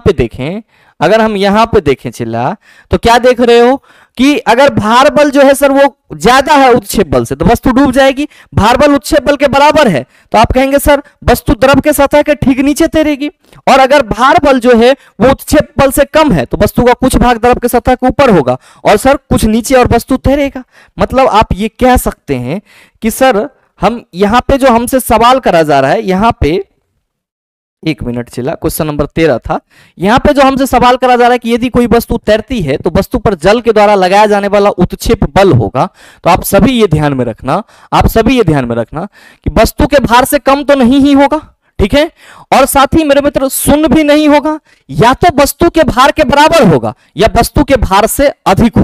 पे देखें चिल्ला, तो क्या देख रहे हो कि अगर भार बल जो है सर वो ज्यादा है उत्क्षेप बल से तो वस्तु डूब जाएगी, भार बल उत्क्षेप बल के बराबर है तो आप कहेंगे सर वस्तु द्रव के सतह के ठीक नीचे तैरेगी, और अगर भार बल जो है वो उत्क्षेप बल से कम है तो वस्तु का कुछ भाग द्रव के सतह के ऊपर होगा और सर कुछ नीचे और वस्तु तैरेगा। मतलब आप ये कह सकते हैं कि सर हम यहां पे जो हमसे सवाल करा जा रहा है, यहां पे एक मिनट चला, क्वेश्चन नंबर 13 था, यहां पे जो हमसे सवाल करा जा रहा है कि यदि कोई वस्तु तैरती है तो वस्तु पर जल के द्वारा लगाया जाने वाला उत्क्षेप बल होगा। तो आप सभी ये ध्यान में रखना कि वस्तु के भार से कम तो नहीं ही होगा, ठीक है, और साथ ही मेरे मित्र शून्य भी नहीं होगा, या तो वस्तु के भार के बराबर होगा या वस्तु के भार से अधिक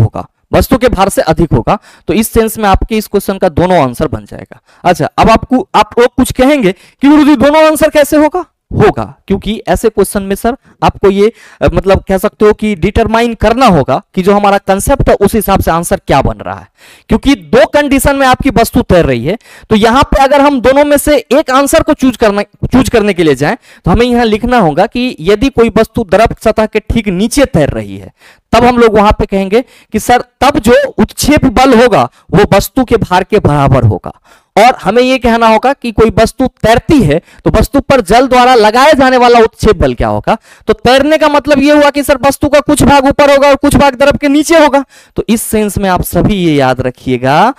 होगा, तो इस सेंस में आपके इस क्वेश्चन का दोनों आंसर बन जाएगा। अच्छा, अब आप लोग कुछ कहेंगे कि गुरुजी दोनों आंसर कैसे होगा? क्योंकि ऐसे क्वेश्चन में सर आपको ये मतलब कह सकते हो कि डिटरमाइन करना होगा कि जो हमारा कंसेप्ट है उस हिसाब से आंसर क्या बन रहा है, क्योंकि दो कंडीशन में आपकी वस्तु तैर रही है। तो यहां पे अगर हम दोनों में से एक आंसर को चूज करने के लिए जाएं तो हमें यहां लिखना होगा कि यदि कोई वस्तु द्रव सतह के ठीक नीचे तैर रही है तब हम लोग वहां पे कहेंगे कि सर तब जो उत्क्षेप बल होगा वो वस्तु के भार के बराबर होगा, और हमें यह कहना होगा कि कोई वस्तु तैरती है तो वस्तु पर जल द्वारा लगाए जाने वाला उत्क्षेप बल क्या होगा। तो तैरने का मतलब यह हुआ कि सर वस्तु का कुछ भाग ऊपर होगा और कुछ भाग द्रव के नीचे होगा। तो इस सेंस में आप सभी ये याद रखिएगा,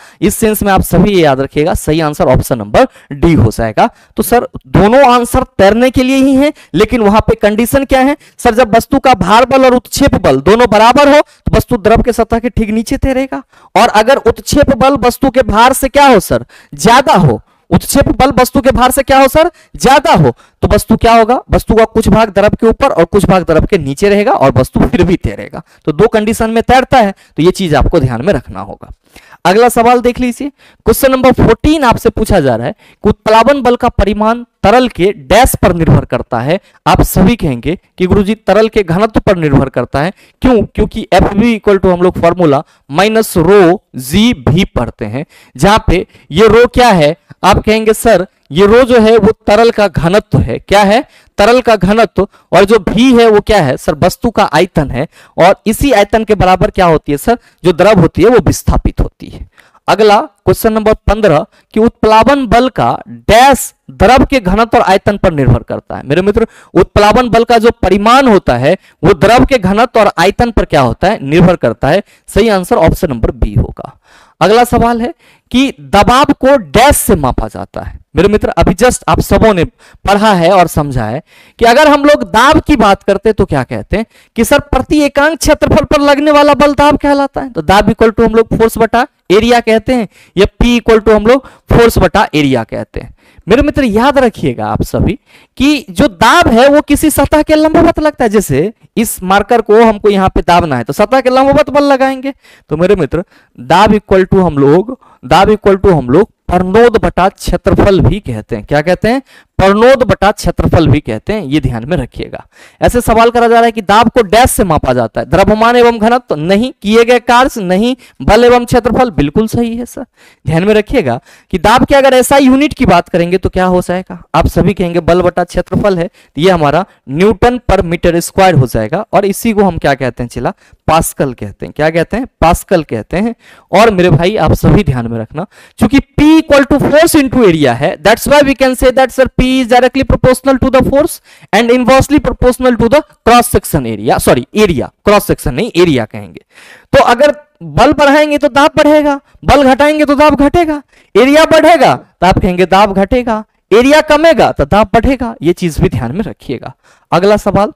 सही आंसर ऑप्शन नंबर डी हो जाएगा। तो सर दोनों आंसर तैरने के लिए ही हैं, लेकिन वहां पे कंडीशन क्या है सर, जब वस्तु का भार बल और उत्क्षेप बल दोनों बराबर हो तो वस्तु द्रव के सतह के ठीक नीचे तैरेगा, और अगर उत्क्षेप बल वस्तु के भार से क्या हो सर, ज्यादा हो, उत्क्षेप बल वस्तु के भार से क्या हो सर, ज्यादा हो, तो वस्तु क्या होगा, वस्तु का कुछ भाग द्रव के ऊपर और कुछ भाग द्रव के नीचे रहेगा और वस्तु फिर भी तैरेगा। तो दो कंडीशन में तैरता है, तो ये चीज आपको ध्यान में रखना होगा। अगला सवाल देख लीजिए, क्वेश्चन नंबर 14 आपसे पूछा जा रहा है कि उत्प्लावन बल का परिमाण तरल के डैश पर निर्भर करता है। आप सभी कहेंगे कि गुरुजी तरल के घनत्व पर निर्भर करता है। क्यों? क्योंकि एफ बी इक्वल टू हम लोग फॉर्मूला माइनस रो जी भी पढ़ते हैं, जहां पे ये रो क्या है, आप कहेंगे सर ये रो जो है वो तरल का घनत्व है। क्या है? तरल का घनत्व। और जो भी है वो क्या है सर, वस्तु का आयतन है, और इसी आयतन के बराबर क्या होती है सर, जो द्रव होती है वो विस्थापित होती है। अगला क्वेश्चन नंबर 15 कि उत्प्लावन बल का डैश द्रव के घनत्व और आयतन पर निर्भर करता है। मेरे मित्र, उत्प्लावन बल का जो परिमाण होता है वो द्रव के घनत्व और आयतन पर क्या होता है, निर्भर करता है। सही आंसर ऑप्शन नंबर बी होगा। अगला सवाल है कि दबाव को डैश से मापा जाता है। मेरे मित्र, अभी जस्ट आप सबों ने पढ़ा है और समझा है कि अगर हम लोग दाब की बात करते हैं तो क्या कहते हैं कि सर प्रति एकांक क्षेत्रफल पर लगने वाला बल दाब कहलाता है। तो दाब इक्वल टू हम लोग फोर्स बटा एरिया कहते हैं, या P इक्वल टू हम लोग फोर्स बटा एरिया कहते हैं। मेरे मित्र याद रखिएगा आप सभी कि जो दाब है वो किसी सतह के लंबवत लगता है। जैसे इस मार्कर को हमको यहां पे दाबना है तो सतह के लंबवत बल लगाएंगे। तो मेरे मित्र दाब इक्वल टू हम लोग परनोद बटा क्षेत्रफल भी कहते हैं। क्या कहते हैं? परनोद बटा क्षेत्रफल भी कहते हैं। ये ध्यान में रखिएगा। ऐसे सवाल करा जा रहा है कि दाब को डैश से मापा जाता है, द्रव्यमान एवं घनत्व नहीं, किए गए कार्य नहीं, बल एवं क्षेत्रफल बिल्कुल सही है सर। ध्यान में रखिएगा कि दाब के अगर ऐसा यूनिट की बात करेंगे तो क्या हो जाएगा, आप सभी कहेंगे बल बटा क्षेत्रफल है, ये हमारा न्यूटन पर मीटर स्क्वायर हो जाएगा, और इसी को हम क्या कहते हैं चिला, पास्कल कहते हैं। क्या कहते हैं? पास्कल कहते हैं। और मेरे भाई आप सभी ध्यान में रखना, चूंकि P equal to force into area है, that's why we can say that sir P is directly proportional to the force and inversely proportional to the cross section area, sorry area, cross section नहीं area कहेंगे। तो अगर बल बढ़ाएंगे तो दाब बढ़ेगा, बल घटाएंगे तो दाब घटेगा, एरिया बढ़ेगा तो आप कहेंगे दाब घटेगा, एरिया कमेगा तो दाब बढ़ेगा। ये चीज भी ध्यान में रखिएगा। अगला सवाल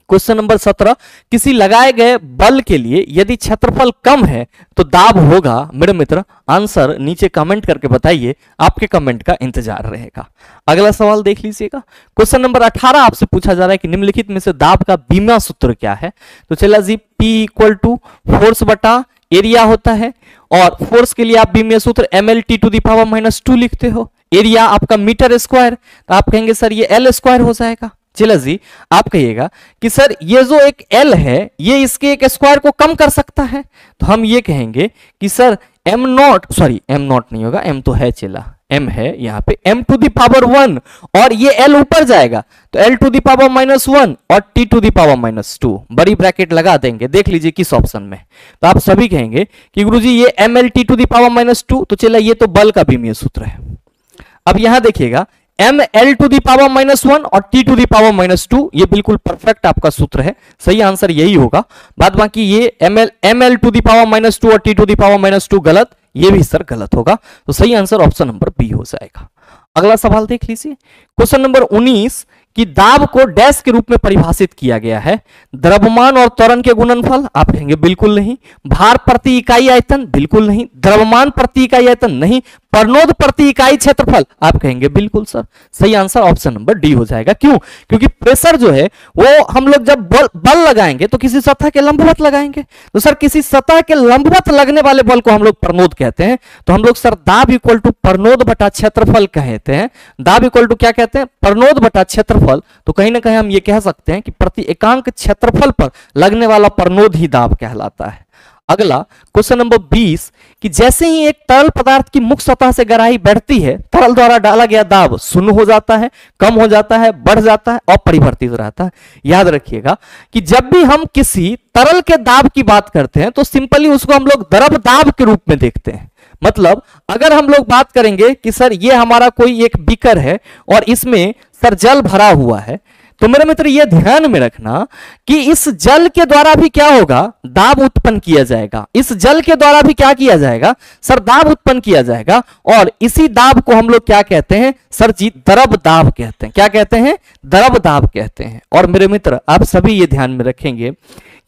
क्वेश्चन नंबर 17, किसी लगाए गए बल के लिए यदि क्षेत्रफल कम है तो दाब होगा। मेरे मित्र आंसर नीचे कमेंट करके बताइए, आपके कमेंट का इंतजार रहेगा। अगला सवाल देख लीजिएगा, क्वेश्चन नंबर 18 आपसे पूछा जा रहा है कि निम्नलिखित में से दाब का बीमा सूत्र क्या है। तो चला जी, P इक्वल टू फोर्स बटा एरिया होता है, और फोर्स के लिए आप बीमीय सूत्र mlt टू द पावर -2 लिखते हो। एरिया आपका मीटर स्क्वायर, तो आप कहेंगे सर ये L स्क्वायर हो जाएगा। चला जी, आप कहिएगा कि सर ये जो एक L है ये इसके एक स्क्वायर को कम कर सकता है, तो हम ये कहेंगे कि सर m नॉट नहीं होगा, m तो है चला, m है यहाँ पे m टू द पावर 1, और ये L ऊपर जाएगा तो L टू द पावर -1 और T टू द पावर -2 बड़ी ब्रैकेट लगा देंगे। देख लीजिए किस ऑप्शन में। तो आप सभी कहेंगे कि गुरुजी ये mlt टू द पावर -2, तो चला ये तो बल का बीमीय सूत्र है। अब यहां देखिएगा ml टू दी पावर -1 और t टू दी पावर -2, ये बिल्कुल परफेक्ट आपका सूत्र है। सही आंसर यही होगा। बाद बाकी ये ml टू दी पावर -2 और t टू दी पावर -2 गलत, ये भी सर गलत होगा। तो सही आंसर ऑप्शन नंबर बी हो जाएगा। अगला सवाल देख लीजिए, क्वेश्चन नंबर 19 कि दाब को डैश के रूप में परिभाषित किया गया है। द्रव्यमान और त्वरण के गुणनफल, आप कहेंगे बिल्कुल नहीं। भार प्रति इकाई आयतन, बिल्कुल नहीं। द्रव्यमान प्रति इकाई आयतन, नहीं। परनोद प्रति इकाई क्षेत्रफल, आप कहेंगे बिल्कुल सर। सही आंसर ऑप्शन नंबर डी हो जाएगा। क्यों? क्योंकि प्रेशर जो है वो हम लोग जब बल लगाएंगे तो किसी सतह के लंबवत लगाएंगे, तो सर किसी सतह के लंबवत लगने वाले बल को हम लोग परनोद कहते हैं। तो हम लोग सर दाब इक्वल टू परनोद बटा क्षेत्रफल कहते हैं। दाब इक्वल टू क्या कहते हैं? परनोद बटा क्षेत्रफल। तो कहीं ना कहीं हम ये कह सकते हैं कि प्रति एकांक क्षेत्रफल पर लगने वाला परनोद ही दाब कहलाता है। अगला क्वेश्चन नंबर 20 कि जैसे ही एक तरल पदार्थ की मुख्य सतह से गहराई बढ़ती है, तरल द्वारा डाला गया दाब शून्य हो जाता है, कम हो जाता है, बढ़ जाता है, अपरिवर्तित रहता है। याद रखिएगा कि जब भी हम किसी तरल के दाब की बात करते हैं तो सिंपली उसको हम लोग द्रव दाब के रूप में देखते हैं। मतलब अगर हम लोग बात करेंगे कि सर ये हमारा कोई एक बीकर है और इसमें सर जल भरा हुआ है, तो मेरे मित्र ये ध्यान में रखना कि इस जल के द्वारा भी क्या होगा, दाब उत्पन्न किया जाएगा। इस जल के द्वारा भी क्या किया जाएगा सर, दाब उत्पन्न किया जाएगा। और इसी दाब को हम लोग क्या कहते हैं सर जी, द्रव दाब कहते हैं। क्या कहते हैं, द्रव दाब कहते हैं। और मेरे मित्र आप सभी ये ध्यान में रखेंगे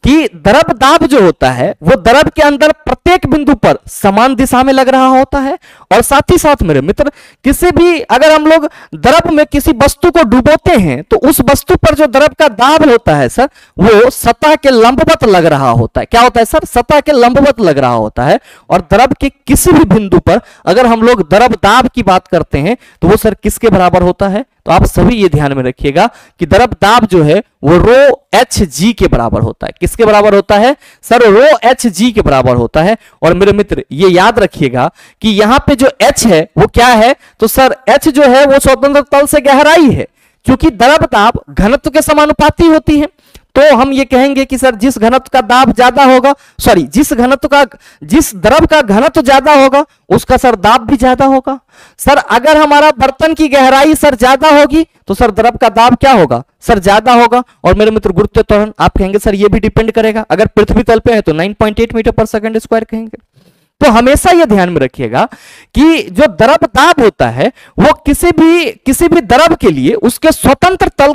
कि द्रव दाब जो होता है वो द्रव के अंदर प्रत्येक बिंदु पर समान दिशा में लग रहा होता है। और साथ ही साथ मेरे मित्र किसी भी अगर हम लोग द्रव में किसी वस्तु को डुबोते हैं तो उस वस्तु पर जो द्रव का दाब होता है सर, वो सतह के लंबवत लग रहा होता है। क्या होता है सर, सतह के लंबवत लग रहा होता है। और द्रव के किसी भी बिंदु पर अगर हम लोग द्रव दाब की बात करते हैं तो वो सर किसके बराबर होता है, तो आप सभी ये ध्यान में रखिएगा कि द्रव दाब जो है वो रो एच जी के बराबर होता है। किसके बराबर होता है सर, रो एच जी के बराबर होता है। और मेरे मित्र ये याद रखिएगा कि यहां पे जो एच है वो क्या है, तो सर एच जो है वो स्वतंत्र तल से गहराई है, क्योंकि द्रव दाब घनत्व के समानुपाती होती है। तो हम ये कहेंगे कि सर जिस घनत्व का दाब ज्यादा होगा, सॉरी जिस द्रव का घनत्व ज्यादा होगा उसका सर दाब भी ज्यादा होगा। सर अगर हमारा बर्तन की गहराई सर ज्यादा होगी तो सर द्रव का दाब क्या होगा सर, ज्यादा होगा। और मेरे मित्र गुरुत्व त्वरण आप कहेंगे सर ये भी डिपेंड करेगा, अगर पृथ्वी तल पे है तो 9.8 मीटर पर सेकंड स्क्वायर कहेंगे। तो हमेशा यह ध्यान में रखिएगा कि जो द्रव दाब होता है वो किसी भी द्रव के लिए उसके स्वतंत्र तल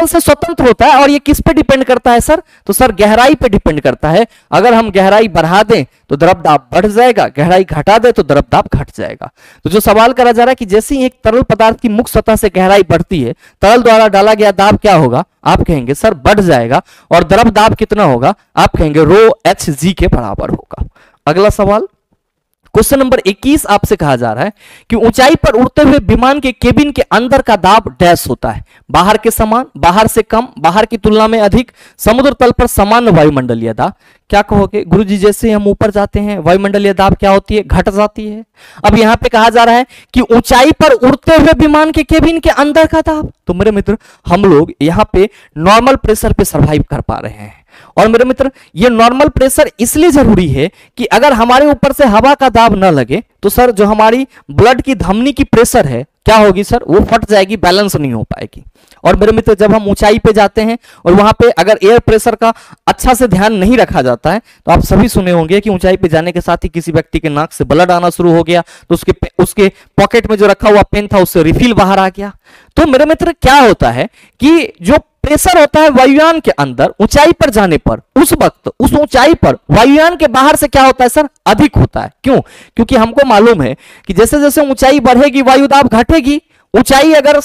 से स्वतंत्र होता है। और ये किस पे डिपेंड करता है सर, तो सर गहराई पे डिपेंड करता है। अगर हम गहराई बढ़ा दें तो द्रव दाब बढ़ जाएगा, गहराई घटा दे तो द्रव दाब घट जाएगा। तो जो सवाल करा जा रहा है कि जैसे ही एक तरल पदार्थ की मुक्त सतह से गहराई बढ़ती है, तरल द्वारा डाला गया दाब क्या होगा, आप कहेंगे सर बढ़ जाएगा। और द्रव दाब कितना होगा, आप कहेंगे रो एच जी के बराबर होगा। अगला सवाल क्वेश्चन नंबर 21 आपसे कहा जा रहा है कि ऊंचाई पर उड़ते हुए विमान के केबिन के अंदर का दाब डैश होता है, बाहर के समान, बाहर से कम, बाहर की तुलना में अधिक, समुद्र तल पर सामान्य वायुमंडलीय दाब। क्या कहोगे गुरुजी, जैसे हम ऊपर जाते हैं वायुमंडलीय दाब क्या होती है, घट जाती है। अब यहां पे कहा जा रहा है कि ऊंचाई पर उड़ते हुए विमान के केबिन के अंदर का दाब। तो मेरे मित्र हम लोग यहां पे नॉर्मल प्रेशर पे सर्वाइव कर पा रहे हैं। और मेरे मित्र ये नॉर्मल प्रेशर इसलिए जरूरी है कि अगर हमारे ऊपर से हवा का दाब ना लगे तो सर जो हमारी ब्लड की धमनी की प्रेशर है क्या होगी सर, वो फट जाएगी, बैलेंस नहीं हो पाएगी। और मेरे मित्र जब हम ऊंचाई पे जाते हैं और वहां पे अगर एयर प्रेशर का अच्छा से ध्यान नहीं रखा जाता है तो आप सभी सुने होंगे कि ऊंचाई पे जाने के साथ ही किसी व्यक्ति के नाक से ब्लड आना शुरू हो गया, तो उसके पॉकेट में जो रखा हुआ पेन था उससे रिफिल बाहर आ गया। तो मेरे मित्र क्या होता है कि जो प्रेशर होता है वायुयान के अंदर ऊंचाई पर जाने पर, उस वक्त उस ऊंचाई पर वायुयान के बाहर से क्या होता है सर, अधिक होता है। क्यों, क्योंकि हमको मालूम है कि जैसे जैसे ऊंचाई बढ़ेगी वायुदाब घटेगी। ऊंचाई अगर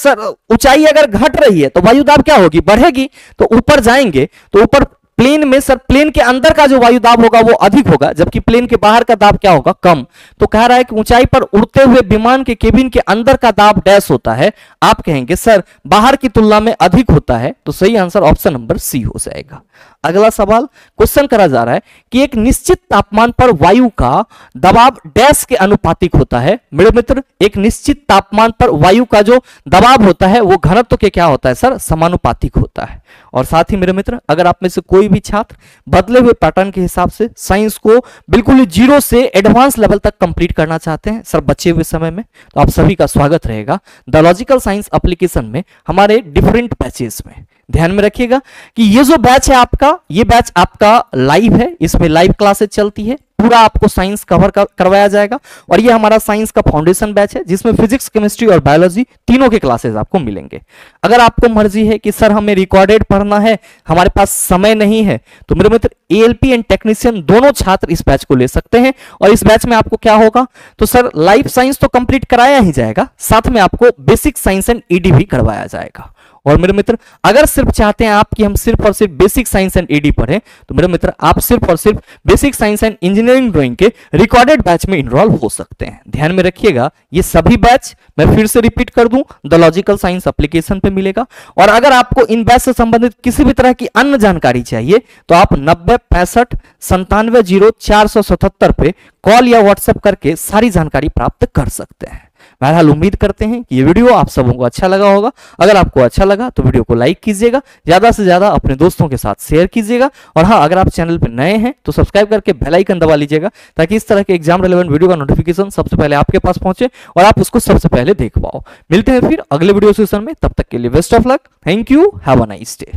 घट रही है तो वायुदाब क्या होगी, बढ़ेगी। तो ऊपर जाएंगे तो ऊपर प्लेन में सर, प्लेन के अंदर का जो वायु दाब होगा वो अधिक होगा, जबकि प्लेन के बाहर का दाब क्या होगा, कम। तो कह रहा है कि ऊंचाई पर उड़ते हुए विमान के केबिन के अंदर का दाब डैश होता है, आप कहेंगे सर बाहर की तुलना में अधिक होता है। तो सही आंसर ऑप्शन नंबर सी हो जाएगा। अगला सवाल क्वेश्चन करा जा रहा है कि एक निश्चित तापमान पर वायु का दबाव डैश के अनुपातिक होता है। मेरे मित्र एक निश्चित तापमान पर वायु का जो दबाव होता है वो घनत्व के क्या होता है सर, समानुपातिक होता है। और साथ ही मेरे मित्र अगर आप में से कोई भी छात्र बदले हुए पैटर्न के हिसाब से साइंस को बिल्कुल जीरो से एडवांस लेवल तक कंप्लीट करना चाहते हैं सर बचे हुए समय में, तो आप सभी का स्वागत रहेगा द लॉजिकल साइंस एप्लीकेशन में हमारे डिफरेंट बैचेस में। ध्यान में रखिएगा कि ये जो बैच है आपका, ये बैच आपका लाइव है, इसमें लाइव क्लासेस चलती है, पूरा आपको साइंस कवर करवाया जाएगा। और ये हमारा साइंस का फाउंडेशन बैच है जिसमें फिजिक्स, केमिस्ट्री और बायोलॉजी तीनों के क्लासेस आपको मिलेंगे। अगर आपको मर्जी है कि सर हमें रिकॉर्डेड पढ़ना है, हमारे पास समय नहीं है, तो मेरे मित्र एएलपी एंड टेक्नीशियन दोनों छात्र इस बैच को ले सकते हैं। और इस बैच में आपको क्या होगा, तो सर लाइव साइंस तो कंप्लीट कराया ही जाएगा, साथ में आपको बेसिक साइंस एंड ईडी भी करवाया जाएगा। और मेरे मित्र अगर सिर्फ चाहते हैं आप कि हम सिर्फ और सिर्फ बेसिक साइंस एंड ईडी पढ़ें, तो मेरे मित्र आप सिर्फ और सिर्फ basic science and engineering drawing के रिकॉर्डेड बैच में इनरोल हो सकते हैं। ध्यान में रखिएगा ये सभी बैच मैं फिर से रिपीट कर दूं, द लॉजिकल साइंस एप्लीकेशन पे मिलेगा। और अगर आपको इन बैच से संबंधित किसी भी तरह की अन्य जानकारी चाहिए तो आप 9065970477 पे कॉल या व्हाट्सएप करके सारी जानकारी प्राप्त कर सकते हैं। बहरहाल उम्मीद करते हैं कि ये वीडियो आप सबों को अच्छा लगा होगा। अगर आपको अच्छा लगा तो वीडियो को लाइक कीजिएगा, ज्यादा से ज्यादा अपने दोस्तों के साथ शेयर कीजिएगा, और हाँ, अगर आप चैनल पर नए हैं तो सब्सक्राइब करके बेल आइकन दबा लीजिएगा, ताकि इस तरह के एग्जाम रिलेवेंट वीडियो का नोटिफिकेशन सबसे पहले आपके पास पहुंचे और आप उसको सबसे पहले देख पाओ। मिलते हैं फिर अगले वीडियो सेशन में, तब तक के लिए best of luck, thank you, have a nice day.